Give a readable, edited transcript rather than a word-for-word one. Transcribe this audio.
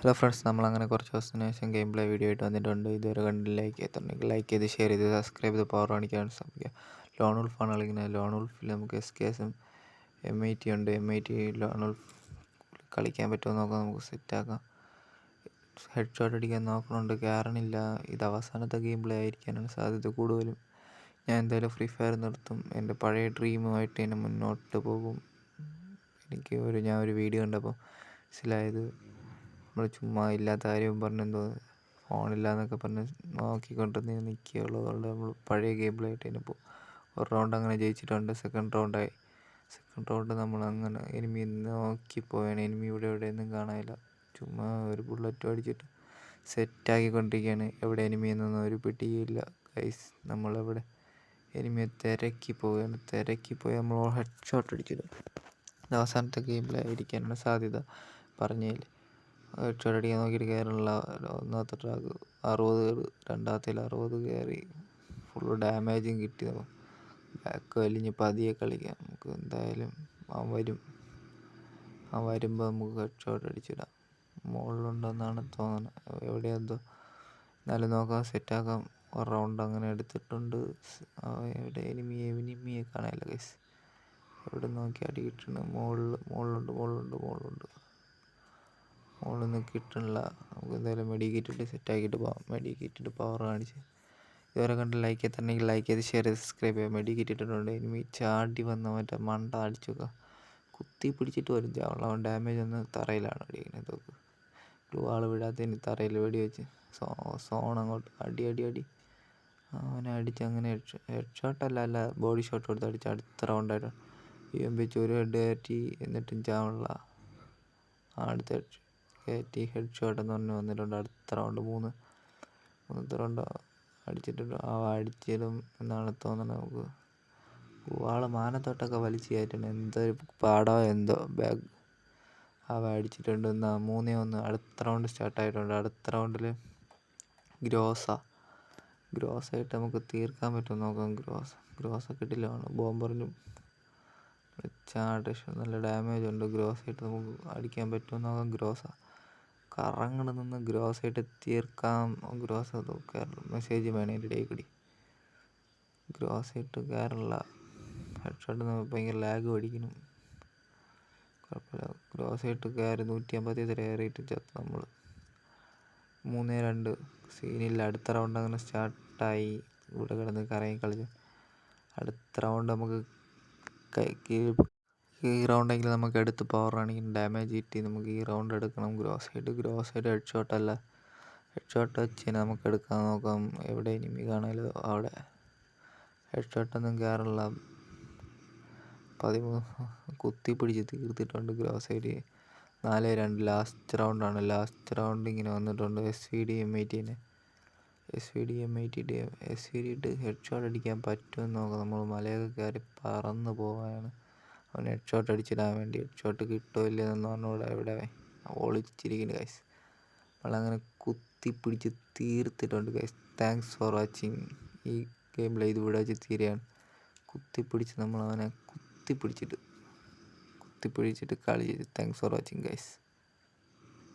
Hello friends, നമ്മളങ്ങനെ കുറച്ച് ദിവസത്തിന് ശേഷം ഗെയിം പ്ലേ വീഡിയോ ആയിട്ട് വന്നിട്ടുണ്ട്. ഇതുവരെ കണ്ട് ലൈക്ക് ചെയ്തിട്ടുണ്ടെങ്കിൽ ലൈക്ക് ചെയ്ത് ഷെയർ ചെയ്ത് സബ്സ്ക്രൈബ് ചെയ്ത് പവർ കാണിക്കാൻ ശ്രമിക്കുക. ലോൺ ഉൾഫാണ് കളിക്കുന്നത്. ലോൺ ഉൾഫിൽ നമുക്ക് SKSും M80 ഉണ്ട്. M80 ലോൺ ഉൾഫ് കളിക്കാൻ പറ്റുമോ നോക്കാം, നമുക്ക് സെറ്റാക്കാം. ഹെഡ് ഷോട്ട് അടിക്കാൻ നോക്കണുണ്ട്, കയറണില്ല. ഇത് അവസാനത്തെ ഗെയിം പ്ലേ ആയിരിക്കാനാണ് സാധ്യത കൂടുതലും. ഞാൻ എന്തായാലും ഫ്രീ ഫയർ നിർത്തും. എൻ്റെ പഴയ ഡ്രീമുമായിട്ട് തന്നെ മുന്നോട്ട് പോകും. ഞാൻ ഒരു വീഡിയോ കണ്ടപ്പോൾ മനസ്സിലായത്, നമ്മൾ ചുമ്മാ ഇല്ലാത്ത കാര്യം പറഞ്ഞെന്തോ ഫോണില്ലാന്നൊക്കെ പറഞ്ഞ് നോക്കിക്കൊണ്ടിരുന്ന് നിൽക്കുകയുള്ളൂ. അതുകൊണ്ട് നമ്മൾ പഴയ ഗെയിം പ്ലേ ആയിട്ട് തന്നെ പോകും. ഒരു റൗണ്ട് അങ്ങനെ ജയിച്ചിട്ടുണ്ട്. സെക്കൻഡ് റൗണ്ട് നമ്മൾ അങ്ങനെ എനിമി നോക്കിപ്പോയാണ്. എനിമി എവിടെയൊന്നും കാണാനില്ല. ചുമ്മാ ഒരു ബുള്ളറ്റും അടിച്ചിട്ട് സെറ്റാക്കിക്കൊണ്ടിരിക്കുകയാണ്. എവിടെ എനിമി എന്നൊന്നും ഒരു പിടിയില്ല ഗൈസ്. നമ്മളെവിടെ എനിമിയെ തിരക്കി പോയി നമ്മൾ ഹെഡ് ഷോട്ട് അടിച്ചിടും. അവസാനത്തെ ഗെയിം പ്ലേ ആയിരിക്കാനാണ് സാധ്യത. പറഞ്ഞതിൽ ഹെഡ് ഷോട്ട് അടിക്കാൻ നോക്കിയിട്ട് കയറുള്ള. ഒന്നാമത്തെ ട്രാക്ക് 60, രണ്ടാമത്തേൽ 60 കയറി. ഫുള്ള് ഡാമേജും കിട്ടി. ബാക്ക് വലിഞ്ഞ് പതിയെ കളിക്കാം. നമുക്ക് എന്തായാലും അവൻ വരുമ്പോൾ നമുക്ക് ഹെഡ് ഷോട്ട് അടിച്ചിടാം. മുകളിലുണ്ടെന്നാണ് തോന്നുന്നത്, എവിടെയെന്തോ. എന്നാലും നോക്കാം, സെറ്റാക്കാം. ഒരു റൗണ്ട് അങ്ങനെ എടുത്തിട്ടുണ്ട്. എവിടെ എനിമിയെ കാണാനില്ല ഗൈസ്. എവിടെ നോക്കി അടി കിട്ടുന്നു? മുകളിലുണ്ട്. മുകളിൽ നിന്ന് കിട്ടണില്ല. നമുക്ക് എന്തായാലും മെഡിക്കേറ്റിട്ട് സെറ്റാക്കിയിട്ട് പോകാം. മെഡിക്കേറ്റിട്ട് പവർ കാണിച്ച്. ഇതുവരെ കണ്ട് ലൈക്ക് ചെയ്തിട്ടുണ്ടെങ്കിൽ ലൈക്ക് ചെയ്ത് ഷെയർ ചെയ്ത് സബ്സ്ക്രൈബ് ചെയ്യാം. മെഡിക്കേറ്റ് ഇട്ടിട്ടുണ്ട്. എനിമി ചാടി വന്ന മറ്റേ മണ്ട അടിച്ചൊക്കെ കുത്തി പിടിച്ചിട്ട് വരും ചാവണം. അവൻ ഡാമേജ് ഒന്ന് തറയിലാണ് അടിക്കുന്നത്. ഗ്ലൂ ആൾ വിടാത്തതിന് തറയിൽ വെടി വെച്ച് സോൺ അങ്ങോട്ട് അടി. അവനെ അടിച്ച് അങ്ങനെ ഹെഡ് ഷോട്ടല്ല ബോഡി ഷോട്ട് കൊടുത്ത് അടിച്ച് അടുത്ത റൗണ്ടായിട്ട് വെച്ച് ഒരു ഹെഡ് കയറ്റി. എന്നിട്ടും ചാവണില്ല. അടുത്ത കയറ്റി ഹെഡ് ഷോട്ട് എന്ന് പറഞ്ഞ് വന്നിട്ടുണ്ട്. അടുത്ത റൗണ്ട് മൂന്നത്തെ റൗണ്ട് അടിച്ചിട്ടുണ്ട്. അടിച്ചിടും എന്നാണ് തോന്നുന്നത്. നമുക്ക് ആള് മാനത്തോട്ടൊക്കെ വലിച്ചു കയറ്റുന്നത് എന്തൊരു പാടോ എന്തോ. ബാഗ് അടിച്ചിട്ടുണ്ട്. 3-1. അടുത്ത റൗണ്ട് സ്റ്റാർട്ടായിട്ടുണ്ട്. അടുത്ത റൗണ്ടിൽ ഗ്രോസായിട്ട് നമുക്ക് തീർക്കാൻ പറ്റും നോക്കാം. ഗ്രോസൊക്കെ ഇട്ടില്ലാണ്. ബോംബറിനും നല്ല ഡാമേജ് ഉണ്ട്. ഗ്രോസായിട്ട് നമുക്ക് അടിക്കാൻ പറ്റുമോ നോക്കാം. കറങ്ങണ നിന്ന് ഗ്രോസായിട്ട് തീർക്കാം. മെസ്സേജ് വേണം എൻ്റെ ഇടയിൽ കൂടി. ഗ്രോസായിട്ട് കയറില്ല. ഹെഡ് ഷോട്ട് ഭയങ്കര ലാഗ് പഠിക്കണം. കുഴപ്പമില്ല. ഗ്രോസായിട്ട് കയറി 150 കയറിയിട്ട് ചത്ത് നമ്മൾ. 3-2. സീനില്ല. അടുത്ത റൗണ്ട് അങ്ങനെ സ്റ്റാർട്ടായി. ഇവിടെ കിടന്ന് കറങ്ങി കളിച്ച് അടുത്ത റൗണ്ട് നമുക്ക് ഈ റൗണ്ടെങ്കിലും നമുക്ക് എടുത്ത് പവർ ആണെങ്കിൽ ഡാമേജ് കിട്ടി. നമുക്ക് ഈ റൗണ്ട് എടുക്കണം. ഗ്രോസായിട്ട് ഹെഡ് ഷോട്ടല്ല. ഹെഡ് ഷോട്ട് വെച്ച് നമുക്ക് എടുക്കാൻ നോക്കാം. എവിടെ എനിമി കാണാമല്ലോ അവിടെ. ഹെഡ് ഷോട്ടൊന്നും കയറില്ല. 13 കുത്തി പിടിച്ച് തീർത്തിട്ടുണ്ട്. ഗ്രോസായിട്ട് 4-2. ലാസ്റ്റ് റൗണ്ടാണ്. ലാസ്റ്റ് റൗണ്ട് ഇങ്ങനെ വന്നിട്ടുണ്ട്. SVD ഇട്ട് ഹെഡ് ഷോട്ട് അടിക്കാൻ പറ്റുമെന്ന് നോക്കാം. നമ്മൾ മലയൊക്കെ കയറി പറന്ന് പോവാണ്. അവൻ ഹെഡ് ഷോട്ട് അടിച്ചിടാൻ വേണ്ടി. ഹെഡ് ഷോട്ട് കിട്ടുമോ ഇല്ലയെന്ന് പറഞ്ഞുകൂടെ. എവിടെ ഒളിച്ചിരിക്കുന്നു ഗൈസ്. നമ്മളങ്ങനെ കുത്തിപ്പിടിച്ച് തീർത്തിട്ടുണ്ട് ഗൈസ്. Thanks for watching. ഈ ഗെയിം പ്ലേ ഇത് ഇവിടെ വെച്ച് തീരെയാണ്. കുത്തിപ്പിടിച്ച് നമ്മൾ അവനെ കുത്തിപ്പിടിച്ചിട്ട് കളി ചെയ്ത്. Thanks for watching guys.